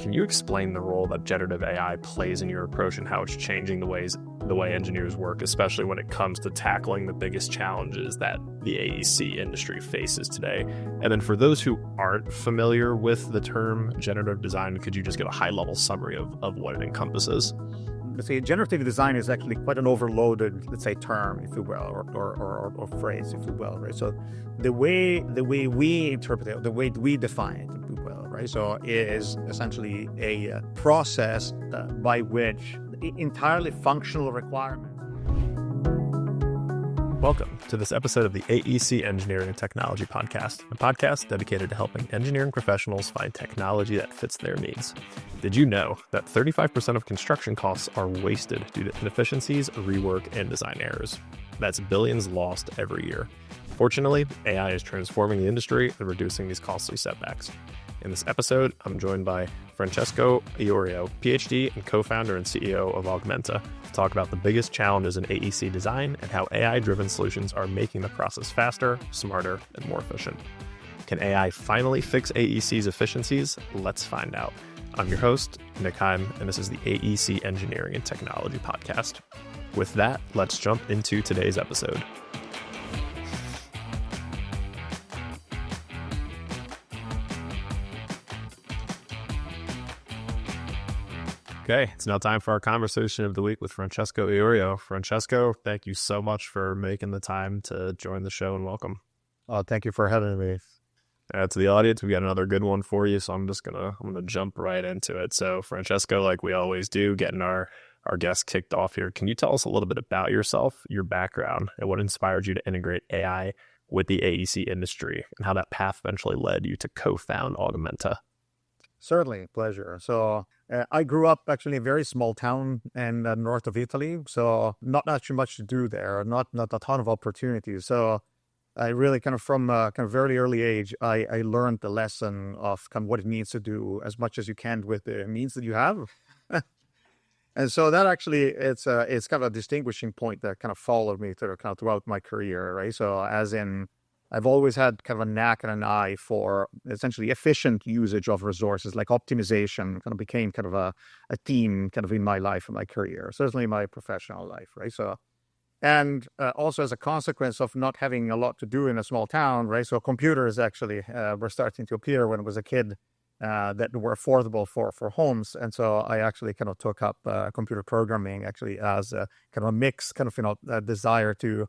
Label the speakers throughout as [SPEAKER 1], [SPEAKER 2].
[SPEAKER 1] Can you explain the role that generative AI plays in your approach and how it's changing the way engineers work, especially when it comes to tackling the biggest challenges that the AEC industry faces today? And then for those who aren't familiar with the term generative design, could you just give a high-level summary of what it encompasses?
[SPEAKER 2] Let's say generative design is actually quite an overloaded, let's say, term, if you will, or phrase, if you will, right? So the way we interpret it, the way we define it, if you will, right? So is essentially a process by which entirely functional requirements.
[SPEAKER 1] Welcome to this episode of the AEC Engineering and Technology Podcast, a podcast dedicated to helping engineering professionals find technology that fits their needs. Did you know that 35% of construction costs are wasted due to inefficiencies, rework, and design errors? That's billions lost every year. Fortunately, AI is transforming the industry and reducing these costly setbacks. In this episode, I'm joined by Francesco Iorio, Ph.D. and co-founder and CEO of Augmenta, to talk about the biggest challenges in AEC design and how AI-driven solutions are making the process faster, smarter, and more efficient. Can AI finally fix AEC's efficiencies? Let's find out. I'm your host, Nick Heim, and this is the AEC Engineering and Technology Podcast. With that, let's jump into today's episode. Okay, it's now time for our conversation of the week with Francesco Iorio. Francesco, thank you so much for making the time to join the show, and welcome.
[SPEAKER 2] Thank you for having me.
[SPEAKER 1] To the audience, we got another good one for you, so I'm gonna jump right into it. So, Francesco, like we always do, getting our guests kicked off here. Can you tell us a little bit about yourself, your background, and what inspired you to integrate AI with the AEC industry, and how that path eventually led you to co-found Augmenta?
[SPEAKER 2] Certainly, pleasure. So I grew up actually in a very small town in the north of Italy, so not too much to do there, not a ton of opportunities. So I really from very early age, I learned the lesson of kind of what it means to do as much as you can with the means that you have. And so that actually, it's kind of a distinguishing point that kind of followed me throughout my career, right? So as in, I've always had kind of a knack and an eye for essentially efficient usage of resources, like optimization kind of became kind of a theme kind of in my life and my career, certainly my professional life, right? So, and also as a consequence of not having a lot to do in a small town, right? So computers actually were starting to appear when I was a kid that were affordable for homes. And so I actually kind of took up computer programming actually as a kind of a mix, kind of, a desire to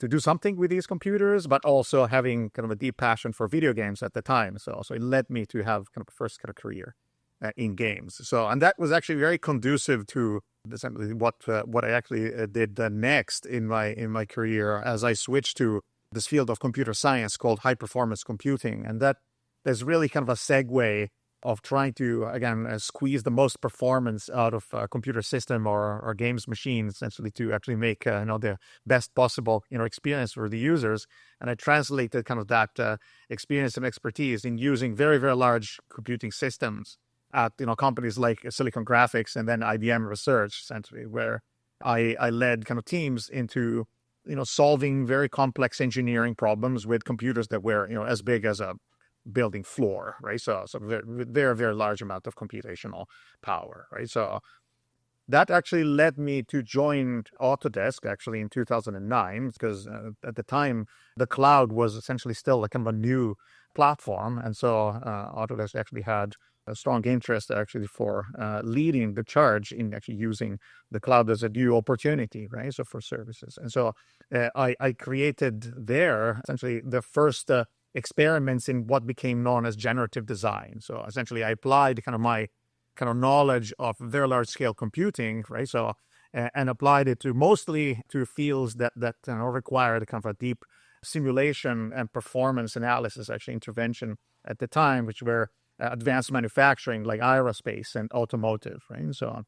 [SPEAKER 2] do something with these computers, but also having kind of a deep passion for video games at the time. So it led me to have kind of a first kind of career in games. So, and that was actually very conducive to essentially what I actually did next in my career as I switched to this field of computer science called high performance computing. And there's really kind of a segue of trying to, again, squeeze the most performance out of a computer system or games machine, essentially to actually make the best possible experience for the users. And I translated kind of that experience and expertise in using very, very large computing systems at companies like Silicon Graphics and then IBM Research, essentially, where I led kind of teams into solving very complex engineering problems with computers that were as big as a building floor, right? So very, very large amount of computational power, right? So that actually led me to join Autodesk actually in 2009, because at the time the cloud was essentially still a kind of a new platform. And so Autodesk actually had a strong interest actually for leading the charge in actually using the cloud as a new opportunity, right? So for services. And so I created there essentially the first experiments in what became known as generative design. So essentially I applied kind of my kind of knowledge of very large scale computing, right? So and applied it to mostly to fields that required kind of a deep simulation and performance analysis, actually intervention at the time, which were advanced manufacturing like aerospace and automotive, right? And so on.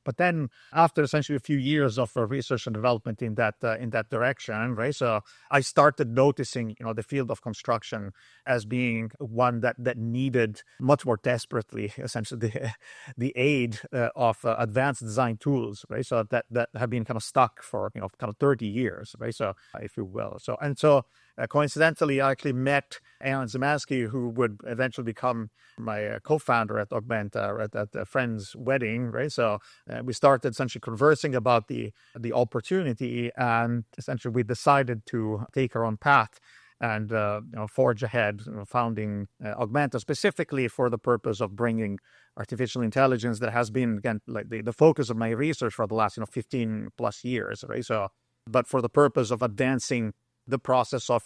[SPEAKER 2] But then after essentially a few years of research and development in that direction, right? So I started noticing, the field of construction as being one that needed much more desperately, essentially, the aid of advanced design tools, right? So that have been kind of stuck for, kind of 30 years, right? So if you will. So Coincidentally, I actually met Alan Zemansky, who would eventually become my co-founder at Augmenta at a friend's wedding, right? So we started essentially conversing about the opportunity, and essentially we decided to take our own path and forge ahead, founding Augmenta specifically for the purpose of bringing artificial intelligence that has been, again, like the focus of my research for the last 15 plus years, right? So, but for the purpose of advancing the process of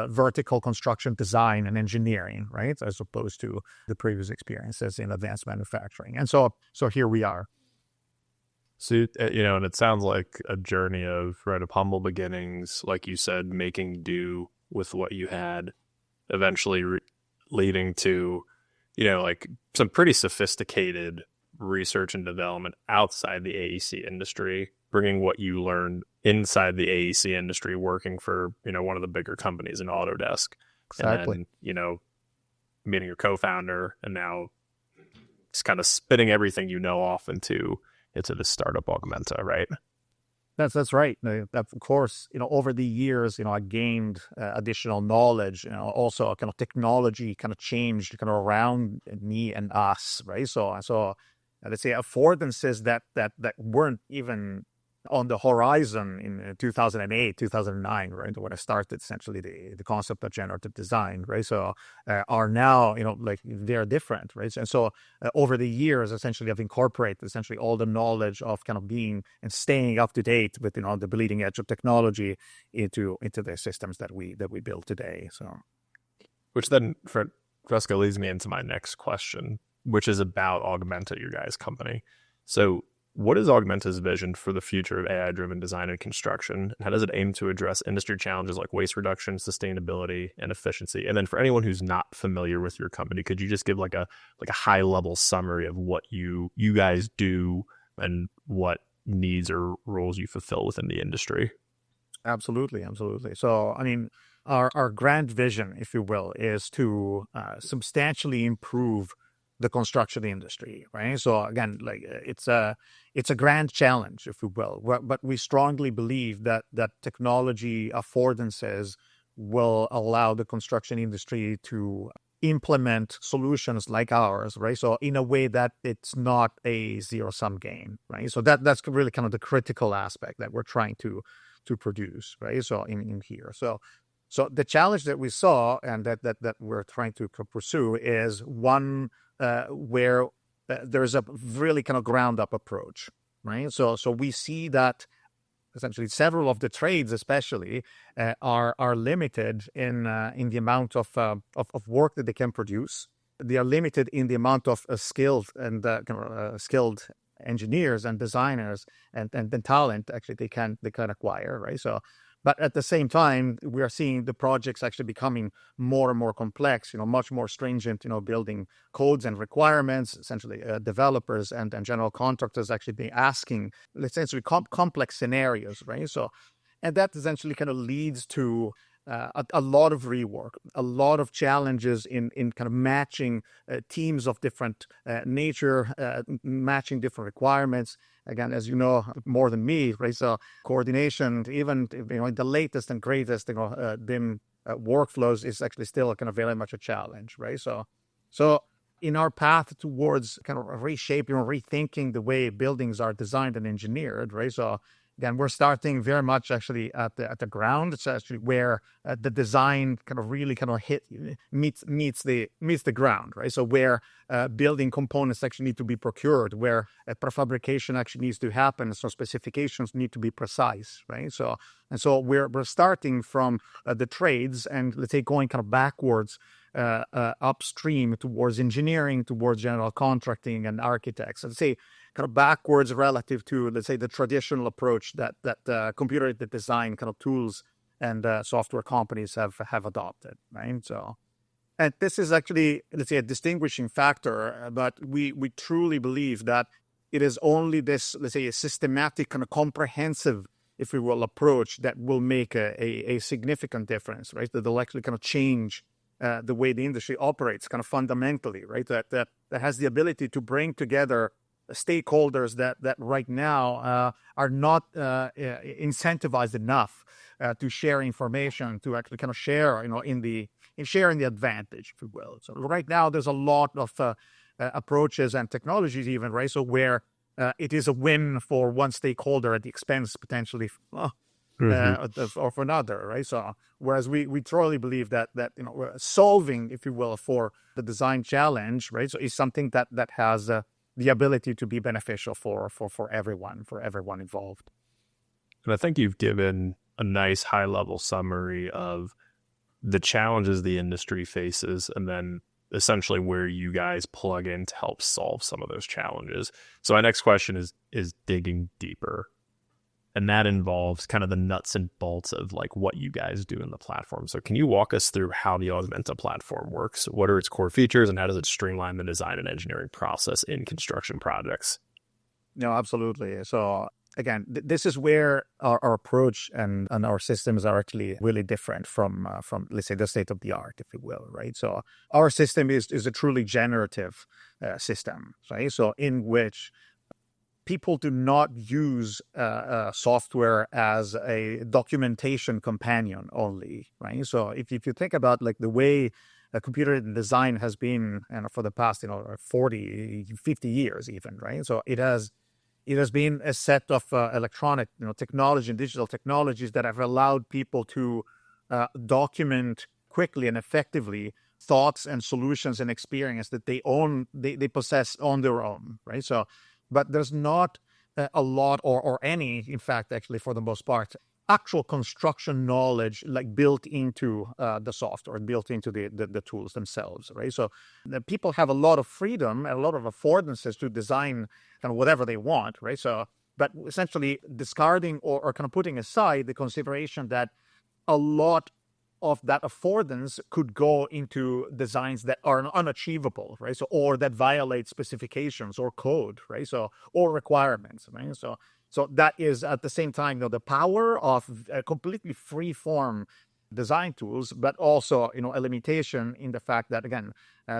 [SPEAKER 2] vertical construction design and engineering, right, as opposed to the previous experiences in advanced manufacturing. And so here we are.
[SPEAKER 1] So, and it sounds like a journey of humble beginnings, like you said, making do with what you had, eventually leading to, like some pretty sophisticated research and development outside the AEC industry, bringing what you learned inside the AEC industry, working for, one of the bigger companies in Autodesk.
[SPEAKER 2] Exactly.
[SPEAKER 1] And then, meeting your co-founder, and now just kind of spitting everything off into the startup Augmenta, right?
[SPEAKER 2] That's right. Of course, over the years, I gained additional knowledge. Also kind of technology kind of changed kind of around me and us, right? So let's say affordances that weren't even on the horizon in 2008, 2009, right, when I started essentially the concept of generative design, right? So are now, like they're different, right? And so over the years, essentially, I've incorporated essentially all the knowledge of kind of being and staying up to date with, the bleeding edge of technology into the systems that we build today. So,
[SPEAKER 1] which then, Francesco, leads me into my next question, which is about Augmenta, your guys' company. So, what is Augmenta's vision for the future of AI-driven design and construction? And how does it aim to address industry challenges like waste reduction, sustainability, and efficiency? And then for anyone who's not familiar with your company, could you just give like a high-level summary of what you guys do and what needs or roles you fulfill within the industry?
[SPEAKER 2] Absolutely. So, our grand vision, if you will, is to substantially improve the construction industry, right? So again, like it's a grand challenge, if you will, but we strongly believe that technology affordances will allow the construction industry to implement solutions like ours, right? So in a way that it's not a zero-sum game, right? So that's really kind of the critical aspect that we're trying to produce, right? So in here, so the challenge that we saw and that we're trying to pursue is one where there's a really kind of ground up approach, right? So we see that essentially several of the trades, especially, are limited in the amount of work that they can produce. They are limited in the amount of skilled engineers and designers and talent actually they can acquire, right? So. But at the same time, we are seeing the projects actually becoming more and more complex, much more stringent, building codes and requirements, essentially developers and general contractors actually be asking, essentially complex scenarios, right? So, and that essentially kind of leads to a lot of rework, a lot of challenges in kind of matching teams of different nature, matching different requirements. Again, as you know more than me, right? So coordination, even the latest and greatest BIM workflows is actually still kind of very much a challenge, right? So in our path towards kind of reshaping or rethinking the way buildings are designed and engineered, right? So again, we're starting very much actually at the ground. It's actually where the design kind of really kind of meets the ground, right? So where building components actually need to be procured, where prefabrication actually needs to happen. So specifications need to be precise, right? So we're starting from the trades and let's say going kind of backwards upstream towards engineering, towards general contracting and architects. Let's say kind of backwards relative to, let's say, the traditional approach that computer design kind of tools and software companies have adopted, right? So, and this is actually, let's say, a distinguishing factor, but we truly believe that it is only this, let's say, a systematic kind of comprehensive, if you will, approach that will make a significant difference, right? That will actually kind of change the way the industry operates kind of fundamentally, right? That has the ability to bring together stakeholders that right now are not incentivized enough to share information, to actually kind of share, in sharing the advantage, if you will. So right now, there's a lot of approaches and technologies, even, right? So where it is a win for one stakeholder at the expense potentially or for another, right? So whereas we truly believe that solving, if you will, for the design challenge, right? So is something that has the ability to be beneficial for everyone involved.
[SPEAKER 1] And I think you've given a nice high-level summary of the challenges the industry faces, and then essentially where you guys plug in to help solve some of those challenges. So my next question is digging deeper. And that involves kind of the nuts and bolts of like what you guys do in the platform. So can you walk us through how the Augmenta platform works? What are its core features, and how does it streamline the design and engineering process in construction projects?
[SPEAKER 2] No, absolutely. So again, this is where our approach and our systems are actually really different from let's say the state of the art, if you will, right? So our system is a truly generative system, right? So in which people do not use software as a documentation companion only, right? So if you think about like the way computer design has been for the past 40, 50 years even, right? So it has been a set of electronic technology and digital technologies that have allowed people to document quickly and effectively thoughts and solutions and experience that they possess on their own, right? So but there's not a lot or any, in fact, actually, for the most part, actual construction knowledge like built into the software, built into the tools themselves, right? So the people have a lot of freedom and a lot of affordances to design kind of whatever they want, right? So, but essentially discarding or kind of putting aside the consideration that a lot of that affordance could go into designs that are unachievable, right? So, or that violate specifications or code, right? So, or requirements, right? So that is at the same time, the power of completely free form design tools, but also, a limitation in the fact that, again,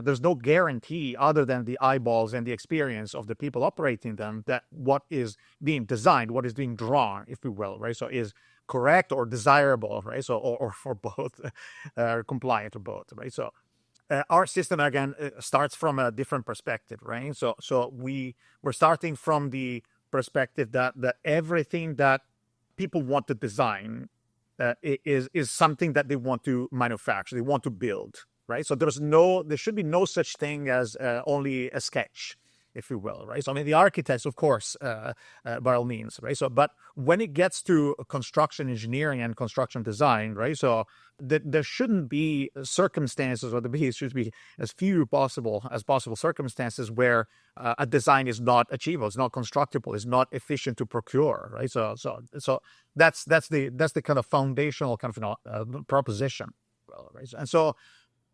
[SPEAKER 2] there's no guarantee other than the eyeballs and the experience of the people operating them that what is being designed, what is being drawn, if you will, right? So is correct or desirable, right? So, or for both, compliant to both, right? So, our system again starts from a different perspective, right? So we're starting from the perspective that everything that people want to design is something that they want to manufacture, they want to build, right? So there should be no such thing as only a sketch, if you will, right? So I mean, the architects, of course, by all means, right? So, but when it gets to construction engineering and construction design, right? So there shouldn't be circumstances, or there should be as few as possible circumstances where a design is not achievable, it's not constructible, it's not efficient to procure, right? So that's the kind of foundational kind of proposition, well, right? And so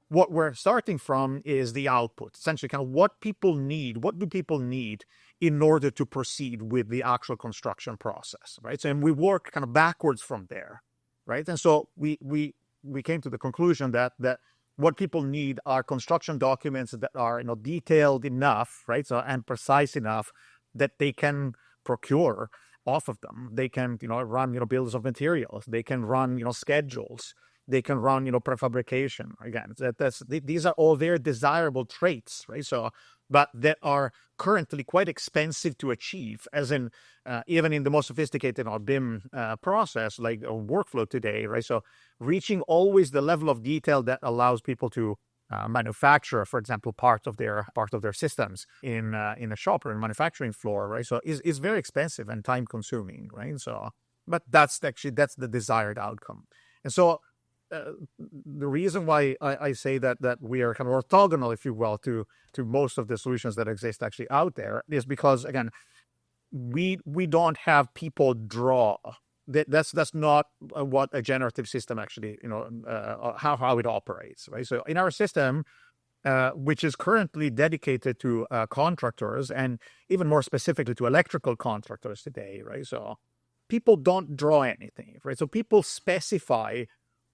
[SPEAKER 2] what we're starting from is the output, essentially kind of what do people need in order to proceed with the actual construction process, right? So, and we work kind of backwards from there, right? And so we came to the conclusion that what people need are construction documents that are, detailed enough, right? So, and precise enough that they can procure off of them. They can, run, bills of materials. They can run, schedules. They can run, prefabrication. Again, these are all very desirable traits, right? So, but that are currently quite expensive to achieve, as in even in the most sophisticated BIM process, like a workflow today, right? So, reaching always the level of detail that allows people to manufacture, for example, part of their systems in a shop or in a manufacturing floor, right? So, is very expensive and time consuming, right? So, but that's the desired outcome, and so. The reason why I say that we are kind of orthogonal, if you will, to most of the solutions that exist actually out there is because, again, we don't have people draw. That's not what a generative system actually, how it operates, right? So in our system, which is currently dedicated to contractors and even more specifically to electrical contractors today, right? So people don't draw anything, right? So people specify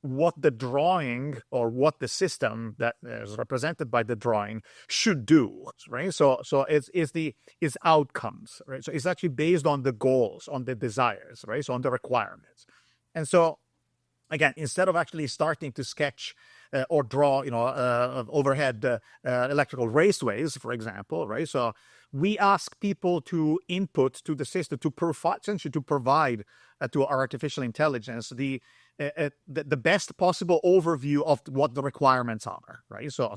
[SPEAKER 2] what the drawing or what the system that is represented by the drawing should do, right? So it's outcomes, right? So it's actually based on the goals, on the desires, right? So on the requirements. And so again, instead of actually starting to sketch or draw, overhead electrical raceways, for example, right? So we ask people to input to the system to essentially to provide to our artificial intelligence the best possible overview of what the requirements are, right? So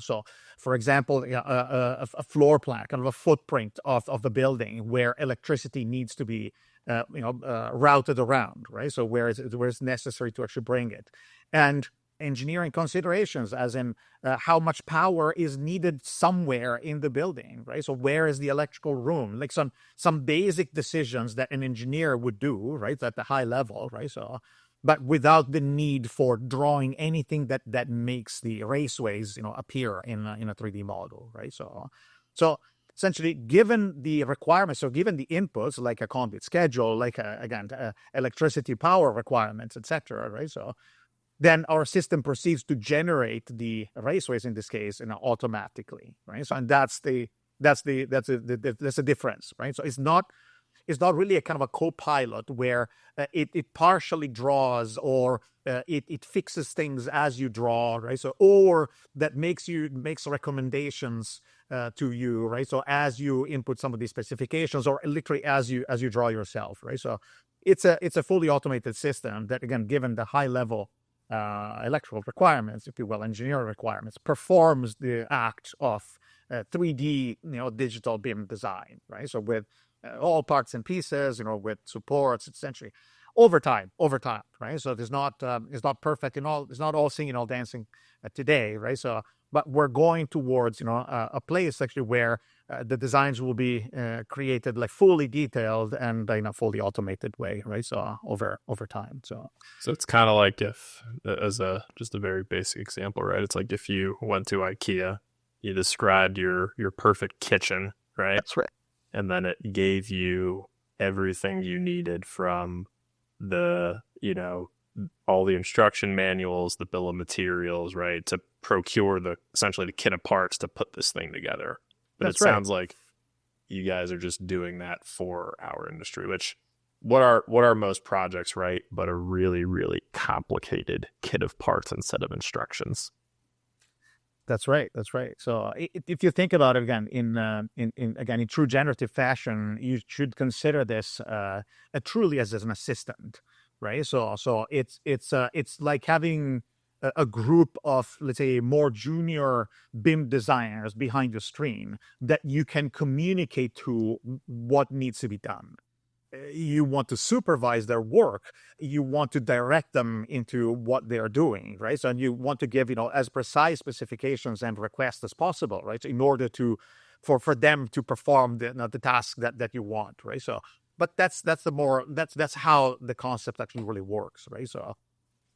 [SPEAKER 2] for example, a floor plan, kind of a footprint of the building where electricity needs to be routed around, right? So where it's necessary to actually bring it, and engineering considerations, as in how much power is needed somewhere in the building, right? So where is the electrical room? Like some basic decisions that an engineer would do, right, at the high level, right? So, but without the need for drawing anything that makes the raceways, appear in a 3D model, right? So essentially, given the requirements, so given the inputs like a conduit schedule, like electricity power requirements, etc., right? So then our system proceeds to generate the raceways in this case, automatically, right? So and that's the difference, right? So it's not really a kind of a co-pilot where it partially draws or it fixes things as you draw, right? So or that makes recommendations to you, right? So as you input some of these specifications, or literally as you draw yourself, right? So it's a fully automated system that, again, given the high level electrical requirements, if you will, engineering requirements, performs the act of 3D, digital BIM design, right? So with all parts and pieces, with supports, essentially over time, right? So it's not perfect it's not all singing, all dancing today, right? So, but we're going towards, a place actually where the designs will be created like fully detailed and in a fully automated way, right? So over time. So
[SPEAKER 1] it's kind of like if, as just a very basic example, right? It's like if you went to IKEA, you described your perfect kitchen, right?
[SPEAKER 2] That's right.
[SPEAKER 1] And then it gave you everything you needed from the, all the instruction manuals, the bill of materials, right, to procure essentially the kit of parts to put this thing together. But
[SPEAKER 2] That's
[SPEAKER 1] it
[SPEAKER 2] right.
[SPEAKER 1] sounds like you guys are just doing that for our industry, which what are most projects, right? But a really, really complicated kit of parts instead of instructions.
[SPEAKER 2] That's right. So if you think about it again, in true generative fashion, you should consider this truly as an assistant, right? So it's like having a group of, let's say, more junior BIM designers behind the screen that you can communicate to what needs to be done. You want to supervise their work. You want to direct them into what they are doing, right? So, and you want to give, as precise specifications and requests as possible, right? So in order for them to perform the task that you want, right? So, but that's how the concept actually really works, right? So,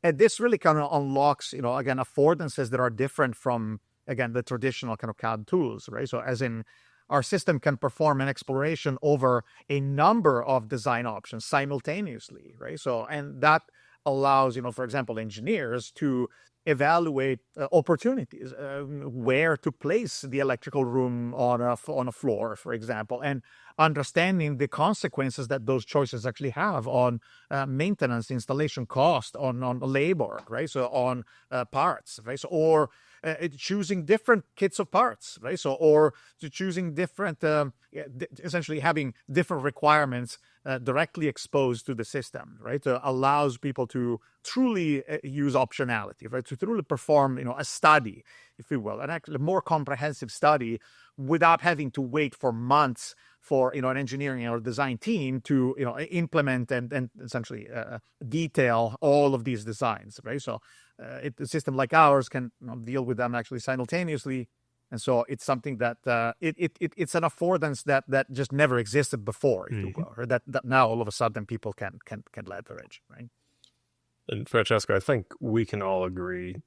[SPEAKER 2] and this really kind of unlocks, again, affordances that are different from, again, the traditional kind of CAD tools, right? So as in, our system can perform an exploration over a number of design options simultaneously, right? So, and that allows, for example, engineers to evaluate opportunities, where to place the electrical room on a floor, for example, and understanding the consequences that those choices actually have on maintenance, installation cost, on labor, right? So on parts, right? So, or choosing different kits of parts, right? So, or to choosing different, essentially having different requirements directly exposed to the system, right? Allows people to truly use optionality, right? To truly perform, a study, if you will, an actually more comprehensive study without having to wait for months for, an engineering or design team to, implement and essentially detail all of these designs, right? So a system like ours can deal with them actually simultaneously. And so it's something that it's an affordance that just never existed before, if you will, or that now all of a sudden people can leverage, right?
[SPEAKER 1] And Francesco, I think we can all agree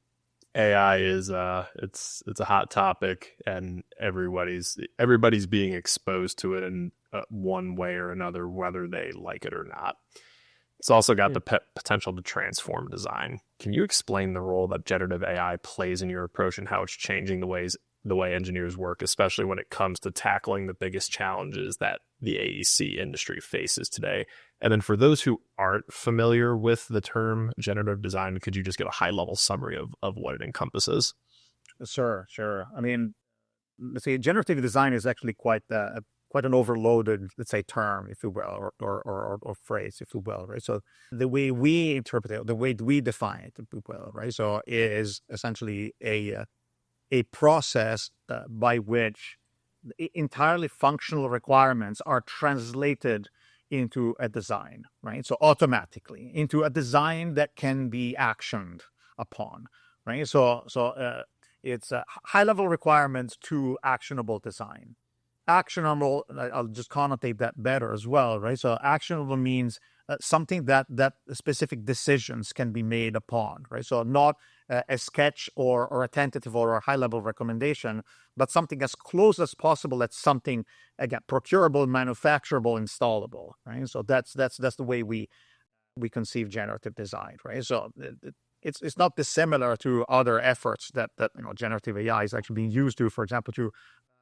[SPEAKER 1] AI is it's a hot topic, and everybody's being exposed to it in one way or another, whether they like it or not. It's also got the potential to transform design. Can you explain the role that generative AI plays in your approach and how it's changing the way engineers work, especially when it comes to tackling the biggest challenges that the AEC industry faces today? And then for those who aren't familiar with the term generative design, could you just give a high level summary of what it encompasses?
[SPEAKER 2] Sure. I mean, let's say generative design is actually quite an overloaded, let's say, term, if you will, or phrase, if you will, right? So the way we interpret it, the way we define it, if you will, right? So is essentially a process by which entirely functional requirements are translated into a design, right? So automatically into a design that can be actioned upon, right? It's high-level requirements to actionable design. Actionable, I'll just connotate that better as well, right? So actionable means something that specific decisions can be made upon, right? So not a sketch or a tentative or a high-level recommendation, but something as close as possible that's something, again, procurable, manufacturable, installable, right? So that's the way we conceive generative design, right? So it's not dissimilar to other efforts that generative AI is actually being used to, for example, to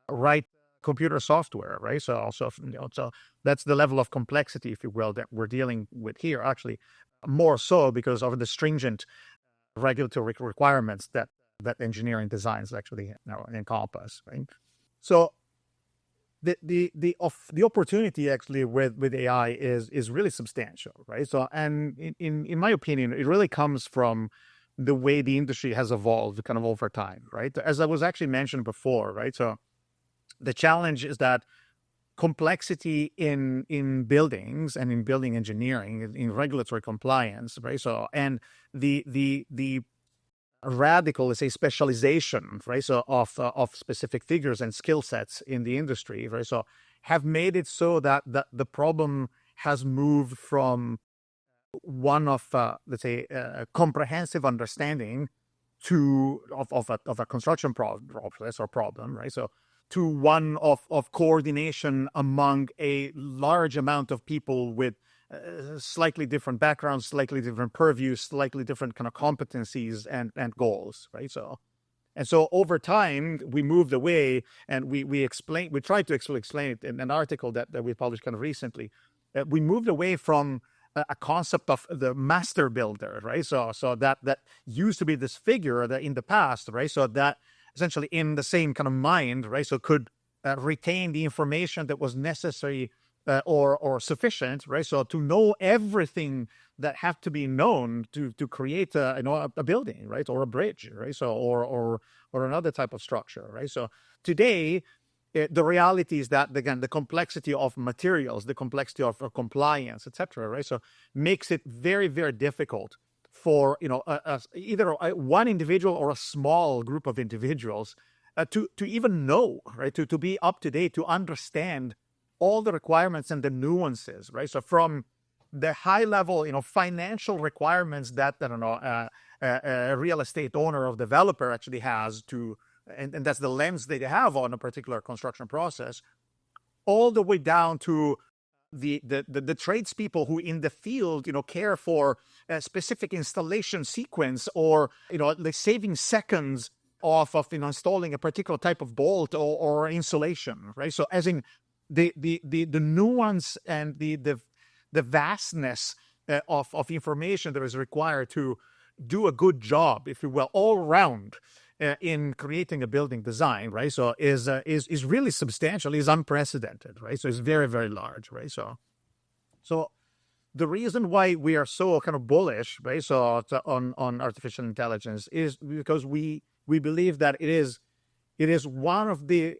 [SPEAKER 2] write computer software, right? So also, so that's the level of complexity, if you will, that we're dealing with here. Actually, more so because of the stringent regulatory requirements that engineering designs actually encompass, right? So the opportunity actually with AI is really substantial, right? So, and in my opinion, it really comes from the way the industry has evolved kind of over time, right? As I was actually mentioned before, right? So the challenge is that complexity in buildings and in building engineering, in regulatory compliance, right? So, and the radical, let's say, specialization, right? So of specific figures and skill sets in the industry, right? So have made it so that the problem has moved from one of let's say comprehensive understanding of a construction process or problem, right? So to one of coordination among a large amount of people with slightly different backgrounds, slightly different purviews, slightly different kind of competencies and goals, right? So, and so over time, we moved away and we tried to explain it in an article that we published kind of recently. We moved away from a concept of the master builder, right? So that used to be this figure that in the past, right? So that essentially in the same kind of mind, right? So could retain the information that was necessary or sufficient, right? So to know everything that have to be known to create a building, right, or a bridge, right? So or another type of structure, right? So today, the reality is that again the complexity of materials, the complexity of compliance, etc., right? So makes it very very difficult for either one individual or a small group of individuals to even know, right, to be up to date, to understand all the requirements and the nuances, right? So from the high level, financial requirements that a real estate owner or developer actually has to, and that's the lens they have on a particular construction process, all the way down to the tradespeople who in the field, care for a specific installation sequence or, the saving seconds of installing a particular type of bolt or insulation, right? So as in the nuance and the vastness of information that is required to do a good job, if you will, all around in creating a building design, right? So is really substantial, is unprecedented, right? So it's very very large, right? So the reason why we are so kind of bullish, right? So on artificial intelligence is because we believe that it is one of the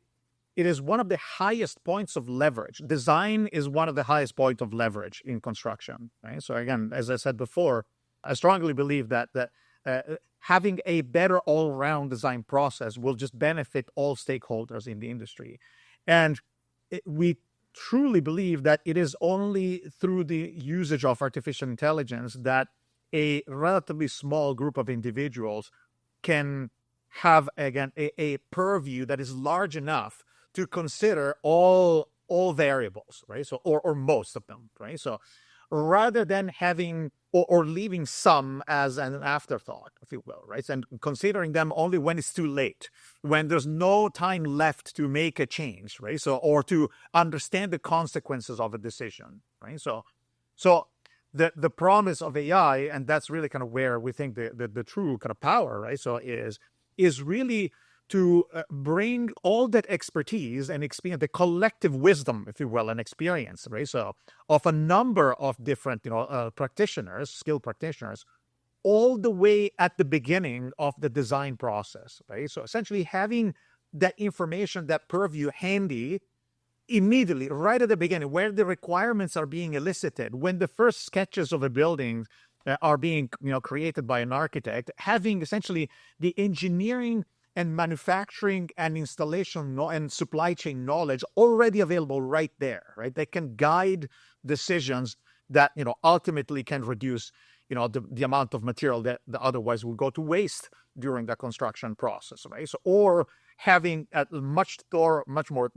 [SPEAKER 2] highest points of leverage. Design is one of the highest points of leverage in construction, right? So again, as I said before, I strongly believe that having a better all-round design process will just benefit all stakeholders in the industry. And we truly believe that it is only through the usage of artificial intelligence that a relatively small group of individuals can have, again, a purview that is large enough to consider all variables, right? So or most of them, right? So rather than having or leaving some as an afterthought, if you will, right? And considering them only when it's too late, when there's no time left to make a change, right? So, or to understand the consequences of a decision, right? So the promise of AI, and that's really kind of where we think the true kind of power, right? So is really to bring all that expertise and experience, the collective wisdom, if you will, and experience, right? So of a number of different, practitioners, skilled practitioners, all the way at the beginning of the design process, right? So essentially having that information, that purview handy immediately, right at the beginning, where the requirements are being elicited, when the first sketches of a building are being, created by an architect, having essentially the engineering and manufacturing and installation and supply chain knowledge already available right there, right? They can guide decisions that, ultimately can reduce, the amount of material that otherwise will go to waste during the construction process, right? So, or having a much more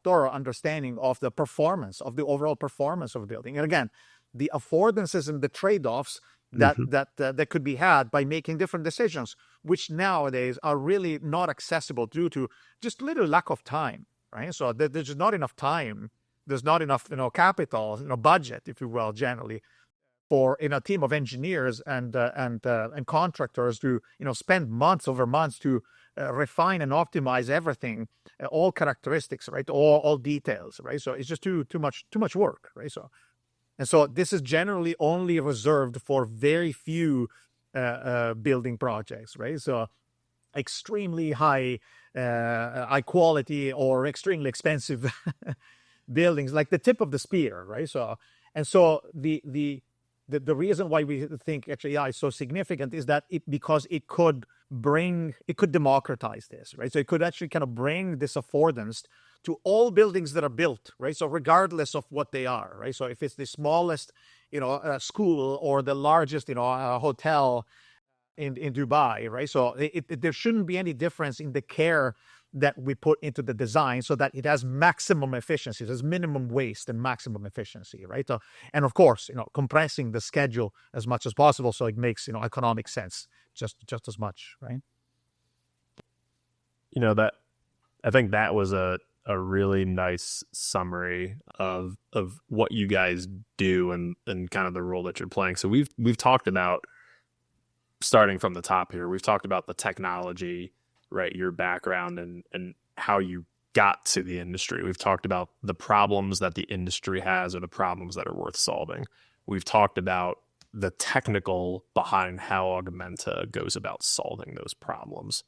[SPEAKER 2] thorough understanding of the performance, of the overall performance of a building. And again, the affordances and the trade-offs that could be had by making different decisions, which nowadays are really not accessible due to just little lack of time, right? So there's just not enough time. There's not enough, capital, budget, if you will, generally, for a team of engineers and contractors to spend months over months to refine and optimize everything, all characteristics, right? All details, right? So it's just too much work, right? So this is generally only reserved for very few building projects, right? So extremely high quality or extremely expensive buildings, like the tip of the spear, right? So the reason why we think actually AI is so significant is that because it could democratize this, right? So it could actually kind of bring this affordance to all buildings that are built, right? So regardless of what they are, right? So if it's the smallest, school or the largest, hotel in Dubai, right? So there shouldn't be any difference in the care that we put into the design so that it has maximum efficiency, there's minimum waste and maximum efficiency, right? And of course, compressing the schedule as much as possible so it makes, economic sense just as much, right?
[SPEAKER 1] That I think that was a really nice summary of what you guys do and kind of the role that you're playing. So we've talked about, starting from the top here, we've talked about the technology, right? Your background and how you got to the industry. We've talked about the problems that the industry has or the problems that are worth solving. We've talked about the technical behind how Augmenta goes about solving those problems.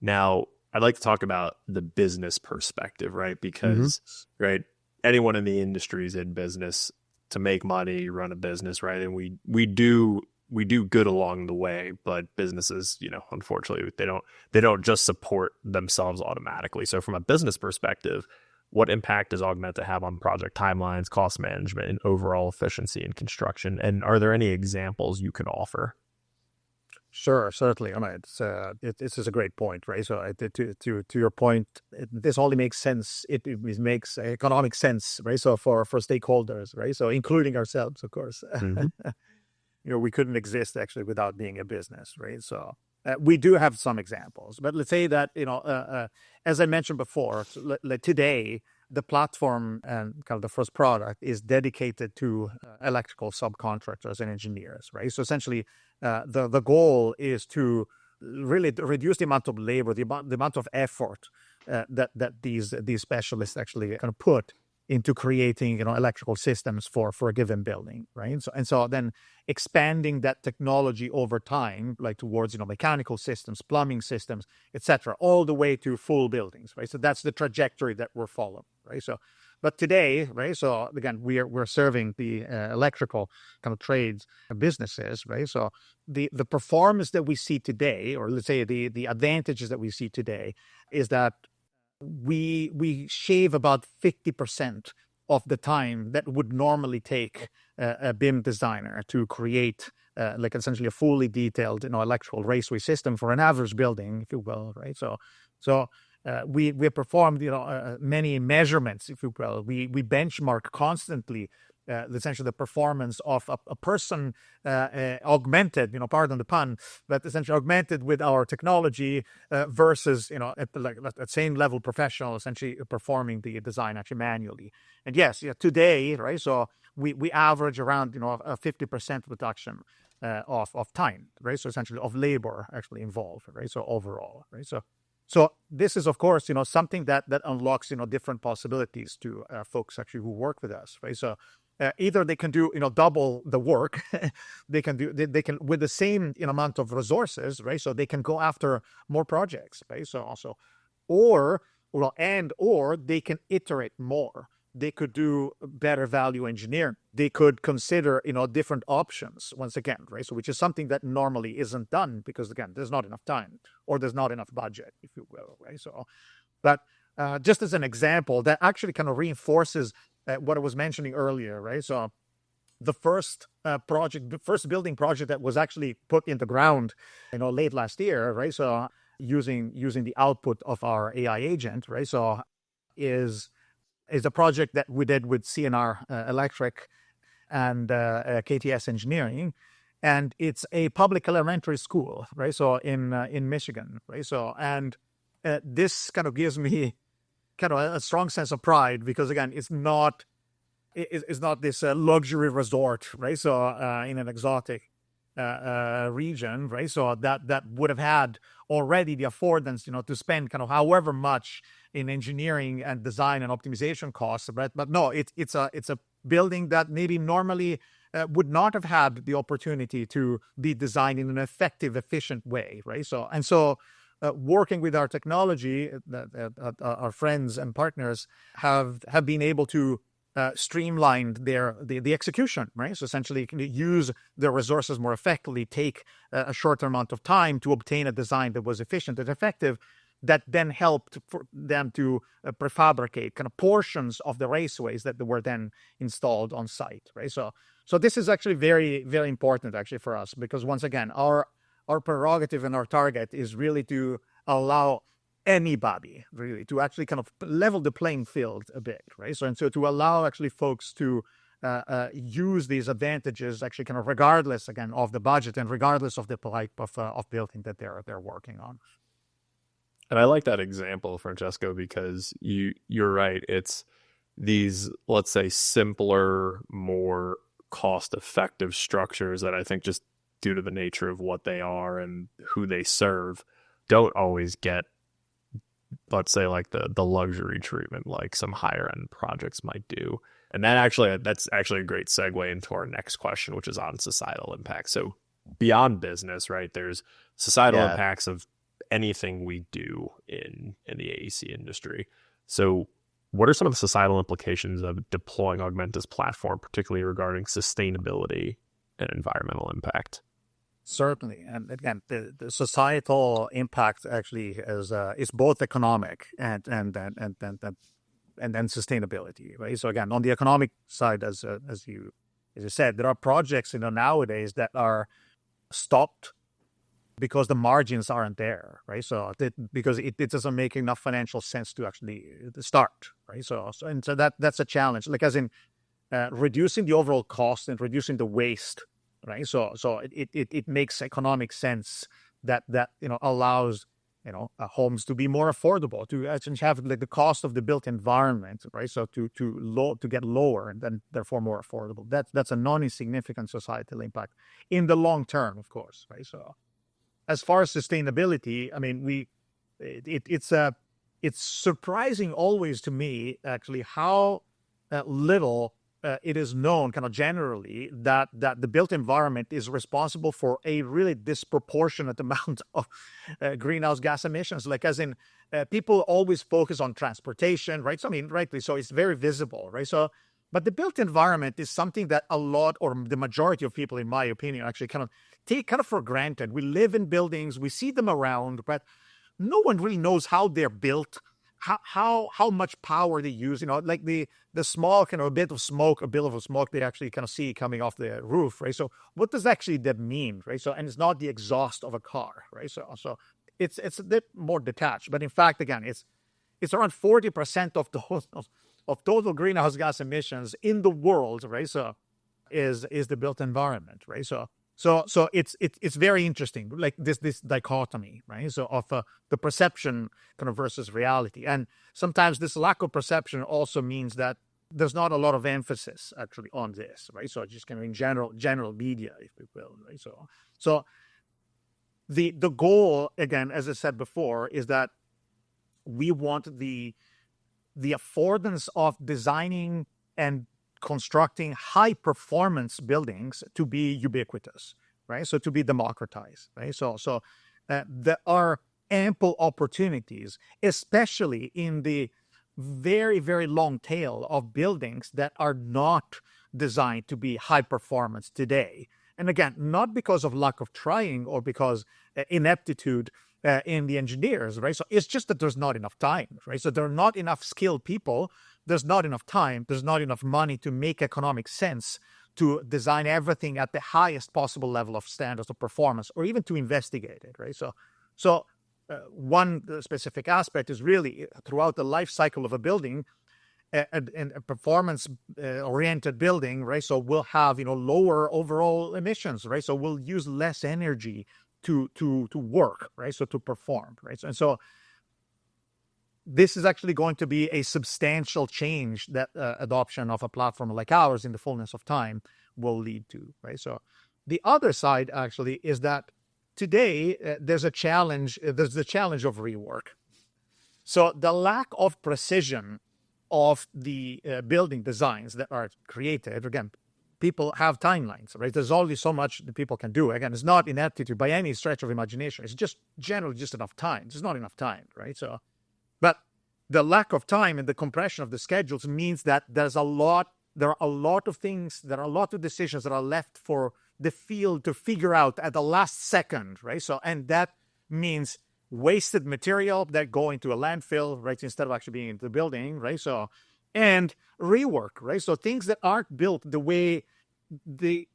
[SPEAKER 1] Now, I'd like to talk about the business perspective, right? Because, right, anyone in the industry is in business to make money, run a business, right? And we do good along the way, but businesses, unfortunately, they don't just support themselves automatically. So from a business perspective, what impact does Augmenta have on project timelines, cost management, and overall efficiency in construction? And are there any examples you can offer?
[SPEAKER 2] Sure, certainly. I mean, this is a great point, right? So to your point, this only makes sense. It makes economic sense, right? So for stakeholders, right? So including ourselves, of course. We couldn't exist actually without being a business, right? So we do have some examples, but let's say that, as I mentioned before, today, the platform and kind of the first product is dedicated to electrical subcontractors and engineers, right? So essentially, the goal is to really reduce the amount of labor, the amount of effort that these specialists actually kind of put into creating, electrical systems for a given building, right? So then expanding that technology over time, like towards, mechanical systems, plumbing systems, etc., all the way to full buildings, right? So that's the trajectory that we're following, right? So, but today, right? So again, we're serving the electrical kind of trades businesses, right? So the performance that we see today, or let's say the advantages that we see today, is that we shave about 50% of the time that would normally take a BIM designer to create like essentially a fully detailed electrical raceway system for an average building, if you will, right? So we performed many measurements, if you will. We benchmark constantly essentially the performance of a person augmented, pardon the pun, but essentially augmented with our technology versus at the same level professional essentially performing the design actually manually. And yes, today, right? So we average around a 50% reduction of time, right? So essentially of labor actually involved, right? So overall, right? So this is, of course, something that unlocks, different possibilities to folks actually who work with us, right? So either they can do, double the work, they can with the same amount of resources, right? So they can go after more projects, right? So also, or they can iterate more. They could do better value engineering. They could consider, different options once again, right? So which is something that normally isn't done because again, there's not enough time or there's not enough budget, if you will, right? So, but just as an example, that actually kind of reinforces what I was mentioning earlier, right? So the first building project that was actually put in the ground, late last year, right? So using the output of our AI agent, right? So is a project that we did with CNR Electric and KTS Engineering, and it's a public elementary school, right? So in Michigan, right? So and this kind of gives me kind of a strong sense of pride because again, it's not this luxury resort, right? So in an exotic region, right? So that would have had already the affordance, to spend kind of however much in engineering and design and optimization costs, right? But no, it's a building that maybe normally would not have had the opportunity to be designed in an effective, efficient way, right? So working with our technology, our friends and partners have been able to streamline the execution, right? So essentially, can use their resources more effectively, take a shorter amount of time to obtain a design that was efficient and effective, that then helped for them to prefabricate kind of portions of the raceways that were then installed on site, right? So this is actually very, very important actually for us because once again, our prerogative and our target is really to allow anybody really to actually kind of level the playing field a bit, right? So to allow actually folks to use these advantages actually kind of regardless again of the budget and regardless of the type of building that they're working on.
[SPEAKER 1] And I like that example, Francesco, because you're right. It's these, let's say, simpler, more cost-effective structures that I think just due to the nature of what they are and who they serve, don't always get, let's say, like the luxury treatment like some higher end projects might do. And that's actually a great segue into our next question, which is on societal impact. So beyond business, right, there's societal impacts of anything we do in the AEC industry. So what are some of the societal implications of deploying Augmenta's platform, particularly regarding sustainability and environmental impact?
[SPEAKER 2] Certainly, and again, the societal impact actually is both economic and then sustainability, right? So again, on the economic side, as you said, there are projects nowadays that are stopped because the margins aren't there, right? So because it doesn't make enough financial sense to actually start, right? So that's a challenge, like as in reducing the overall cost and reducing the waste. Right, so it makes economic sense that allows homes to be more affordable, to actually have like the cost of the built environment, right? So to get lower and then therefore more affordable. That's a non-insignificant societal impact in the long term, of course, right? So as far as sustainability, I mean, it's surprising always to me actually how little it is known kind of generally that the built environment is responsible for a really disproportionate amount of greenhouse gas emissions. Like as in people always focus on transportation, right? So I mean, rightly so, it's very visible, right? So, but the built environment is something that a lot, or the majority of people, in my opinion, actually kind of take kind of for granted. We live in buildings, we see them around, but no one really knows how they're built, how much power they use, like the small kind of a bit of smoke they actually kind of see coming off the roof, right? So what does actually that mean, right? So, and it's not the exhaust of a car, right? So it's a bit more detached, but in fact, again, it's around 40% of of total greenhouse gas emissions in the world, right? So is the built environment, right? So it's very interesting, like this dichotomy, right? So of the perception kind of versus reality, and sometimes this lack of perception also means that there's not a lot of emphasis actually on this, right? So just kind of in general media, if you will, right? So the goal, again, as I said before, is that we want the affordance of designing and constructing high performance buildings to be ubiquitous, right? So to be democratized, right? So there are ample opportunities, especially in the very, very long tail of buildings that are not designed to be high performance today. And again, not because of lack of trying or because ineptitude in the engineers, right? So it's just that there's not enough time, right? So there are not enough skilled people. There's not enough time. There's not enough money to make economic sense to design everything at the highest possible level of standards of performance, or even to investigate it, right? So one specific aspect is really throughout the life cycle of a building, and a performance oriented building, right? So we'll have lower overall emissions, right? So we'll use less energy to work, right? So to perform, right? So this is actually going to be a substantial change that adoption of a platform like ours in the fullness of time will lead to, right? So the other side actually is that today there's a challenge. There's the challenge of rework. So the lack of precision of the building designs that are created, again, people have timelines, right? There's only so much that people can do. Again, it's not ineptitude by any stretch of imagination. It's just generally just enough time. There's not enough time, right? So, but the lack of time and the compression of the schedules means that there are a lot of things, there are a lot of decisions that are left for the field to figure out at the last second, right? So, and that means wasted material that go into a landfill, right? Instead of actually being in the building, right? So, and rework, right? So things that aren't built the way the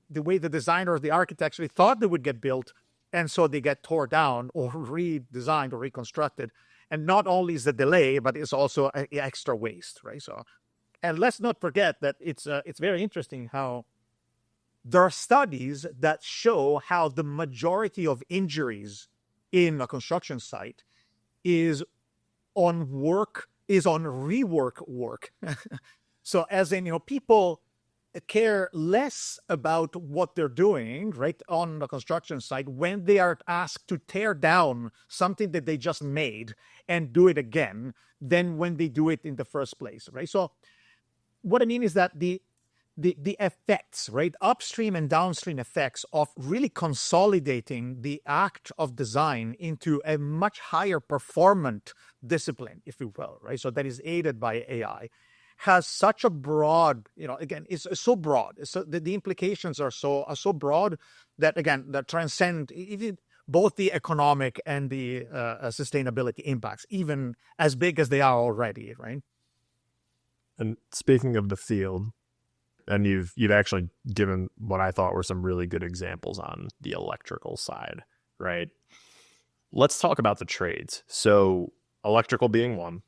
[SPEAKER 2] designer or the architect actually thought they would get built, and so they get torn down or redesigned or reconstructed. And not only is the delay, but it's also extra waste, right? So, and let's not forget that it's very interesting how there are studies that show how the majority of injuries in a construction site is on rework work. So as in, people care less about what they're doing, right, on the construction site when they are asked to tear down something that they just made and do it again than when they do it in the first place, right? So what I mean is that the effects, right, upstream and downstream effects of really consolidating the act of design into a much higher performant discipline, if you will, right? So that is aided by AI, has such a broad, again, it's so broad. So the implications are so broad that, again, that transcend even both the economic and the sustainability impacts, even as big as they are already, right?
[SPEAKER 1] And speaking of the field, and you've actually given what I thought were some really good examples on the electrical side, right? Let's talk about the trades. So electrical being one,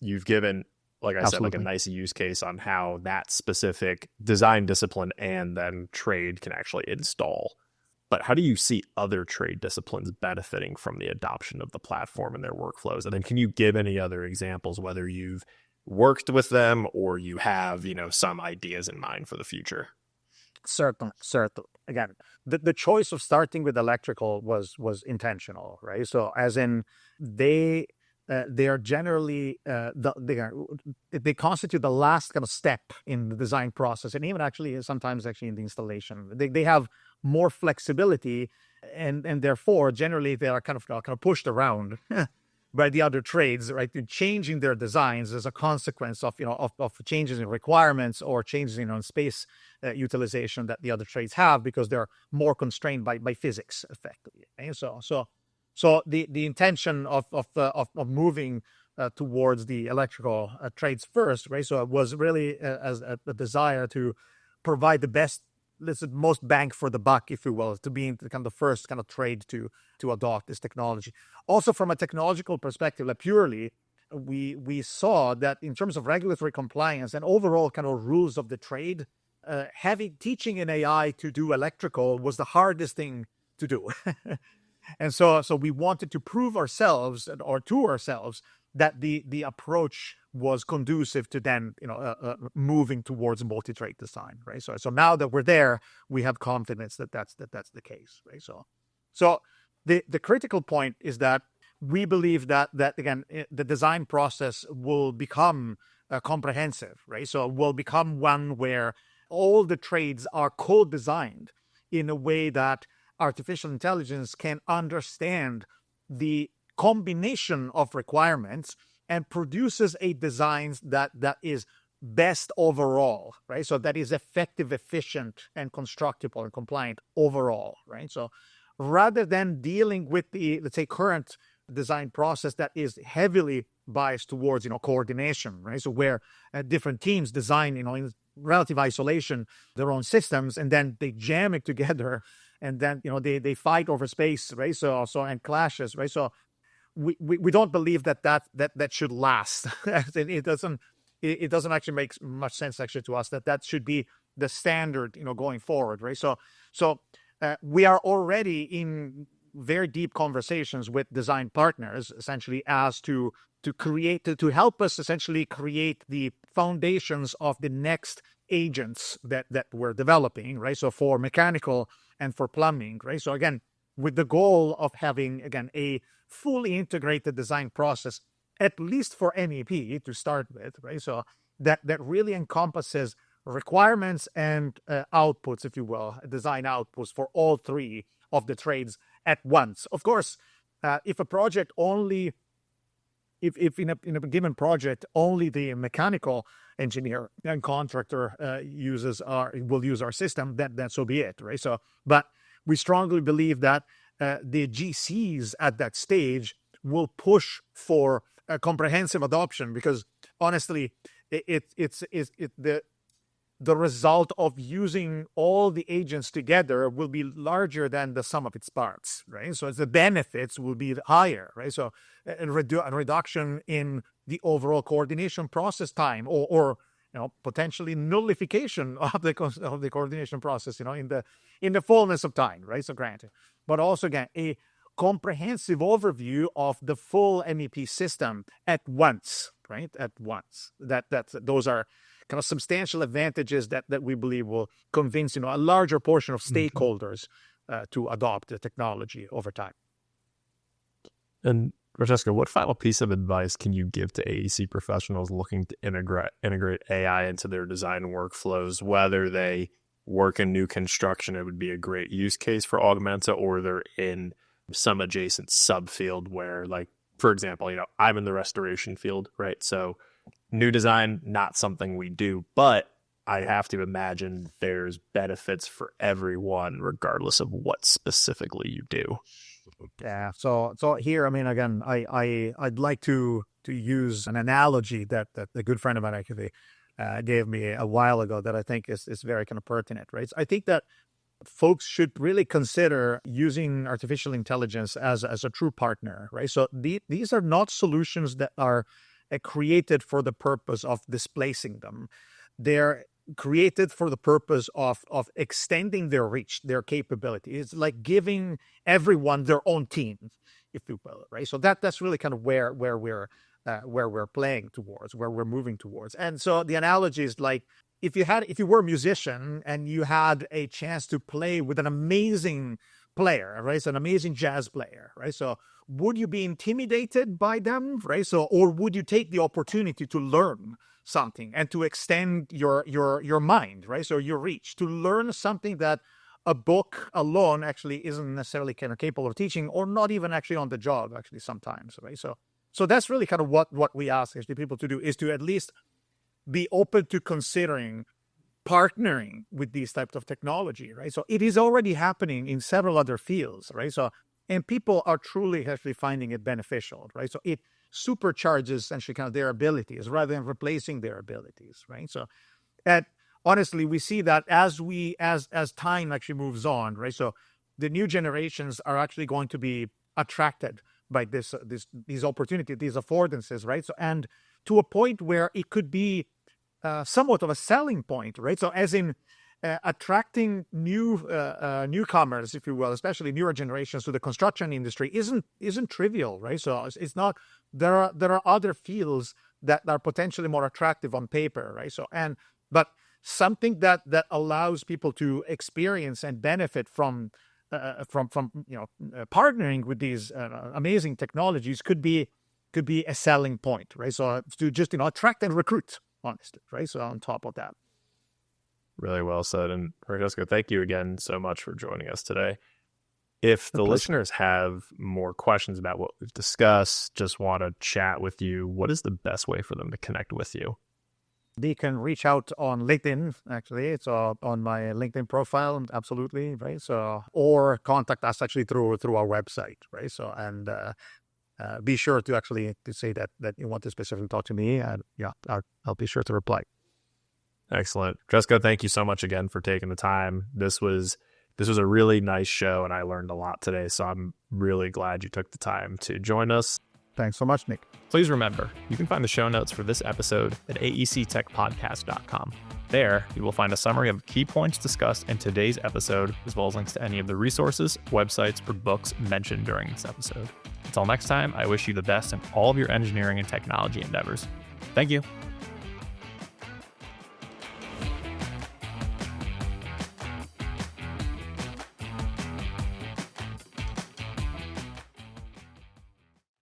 [SPEAKER 1] you've given, like I said, like a nice use case on how that specific design discipline and then trade can actually install. But how do you see other trade disciplines benefiting from the adoption of the platform and their workflows? And then can you give any other examples, whether you've worked with them or you have, some ideas in mind for the future?
[SPEAKER 2] Certainly. Again, the choice of starting with electrical was intentional, right? So as in they are generally they constitute the last kind of step in the design process, and even sometimes in the installation. They have more flexibility, and therefore generally they are kind of pushed around by the other trades, right? Changing their designs as a consequence of changes in requirements or changes in space utilization that the other trades have, because they're more constrained by physics, effectively. Okay? So the intention of moving towards the electrical trades first, right? So it was really as a desire to provide the best most bang for the buck, if you will, to being kind of the first kind of trade to adopt this technology. Also, from a technological perspective, like purely, we saw that in terms of regulatory compliance and overall kind of rules of the trade, teaching an AI to do electrical was the hardest thing to do. And so we wanted to prove ourselves to ourselves that the approach was conducive to then moving towards multi-trade design, right? So now that we're there, we have confidence that that's the case, right? So the critical point is that we believe that again the design process will become comprehensive, right? So it will become one where all the trades are co-designed in a way that artificial intelligence can understand the combination of requirements and produces a design that is best overall, right? So that is effective, efficient, and constructible and compliant overall, right? So rather than dealing with the, let's say, current design process that is heavily biased towards, coordination, right? So where different teams design, in relative isolation, their own systems, and then they jam it together, and then, they fight over space, right? So and clashes, right? So we don't believe that should last. It doesn't actually make much sense actually to us that should be the standard, going forward, right? So we are already in very deep conversations with design partners, essentially, as to help us essentially create the foundations of the next agents that we're developing, right? So for mechanical and for plumbing, right? So again, with the goal of having, again, a fully integrated design process, at least for MEP to start with, right? So that really encompasses requirements and outputs, if you will, design outputs for all three of the trades at once. Of course, if a project only, if in a given project only the mechanical engineer and contractor will use our system, then so be it, right? So, but we strongly believe that the GCs at that stage will push for a comprehensive adoption, because honestly, it's the result of using all the agents together will be larger than the sum of its parts, right? So the benefits will be higher, right? So a reduction in the overall coordination process time, or potentially nullification of the coordination process, in the fullness of time, right? So granted, but also again a comprehensive overview of the full MEP system at once, right? At once. Those are kind of substantial advantages that we believe will convince a larger portion of stakeholders to adopt the technology over time.
[SPEAKER 1] And Francesco, what final piece of advice can you give to AEC professionals looking to integrate AI into their design workflows, whether they work in new construction, it would be a great use case for Augmenta, or they're in some adjacent subfield where, like, for example, I'm in the restoration field, right? So new design, not something we do, but I have to imagine there's benefits for everyone, regardless of what specifically you do.
[SPEAKER 2] Yeah. So here, I mean, again, I'd like to use an analogy that a good friend of mine actually gave me a while ago that I think is very kind of pertinent, right? So I think that folks should really consider using artificial intelligence as a true partner, right? So these are not solutions that are created for the purpose of displacing them. They're created for the purpose of extending their reach, their capability. It's like giving everyone their own team, if you will, right? So that's really kind of where we're playing towards, where we're moving towards. And so the analogy is like, if you were a musician and you had a chance to play with an amazing player, right? So an amazing jazz player, right? So would you be intimidated by them, right? So, or would you take the opportunity to learn something and to extend your mind, right? So your reach, to learn something that a book alone actually isn't necessarily kind of capable of teaching, or not even actually on the job actually sometimes, right? So that's really kind of what we ask actually people to do, is to at least be open to considering partnering with these types of technology, right? So it is already happening in several other fields, right? So, and people are truly actually finding it beneficial, right? So it supercharges essentially kind of their abilities rather than replacing their abilities, right? So honestly, we see that as time actually moves on, right? So the new generations are actually going to be attracted by these opportunities, these affordances, right? So, and to a point where it could be somewhat of a selling point, right? So as in attracting newcomers, if you will, especially newer generations to the construction industry isn't trivial, right? So it's not, there are other fields that are potentially more attractive on paper, right? So, but something that allows people to experience and benefit from partnering with these amazing technologies could be a selling point, right? So to just attract and recruit, honestly, right? So on top of that.
[SPEAKER 1] Really well said. And Francesco, thank you again so much for joining us today. If the listeners have more questions about what we've discussed, just want to chat with you, what is the best way for them to connect with you?
[SPEAKER 2] They can reach out on LinkedIn, actually. It's on my LinkedIn profile, absolutely, right? So, or contact us actually through our website, right? So, and be sure to actually to say that you want to specifically talk to me, and I'll be sure to reply.
[SPEAKER 1] Excellent. Francesco, thank you so much again for taking the time. This was a really nice show, and I learned a lot today, so I'm really glad you took the time to join us.
[SPEAKER 2] Thanks so much, Nick.
[SPEAKER 1] Please remember, you can find the show notes for this episode at aectechpodcast.com. There, you will find a summary of key points discussed in today's episode, as well as links to any of the resources, websites, or books mentioned during this episode. Until next time, I wish you the best in all of your engineering and technology endeavors. Thank you.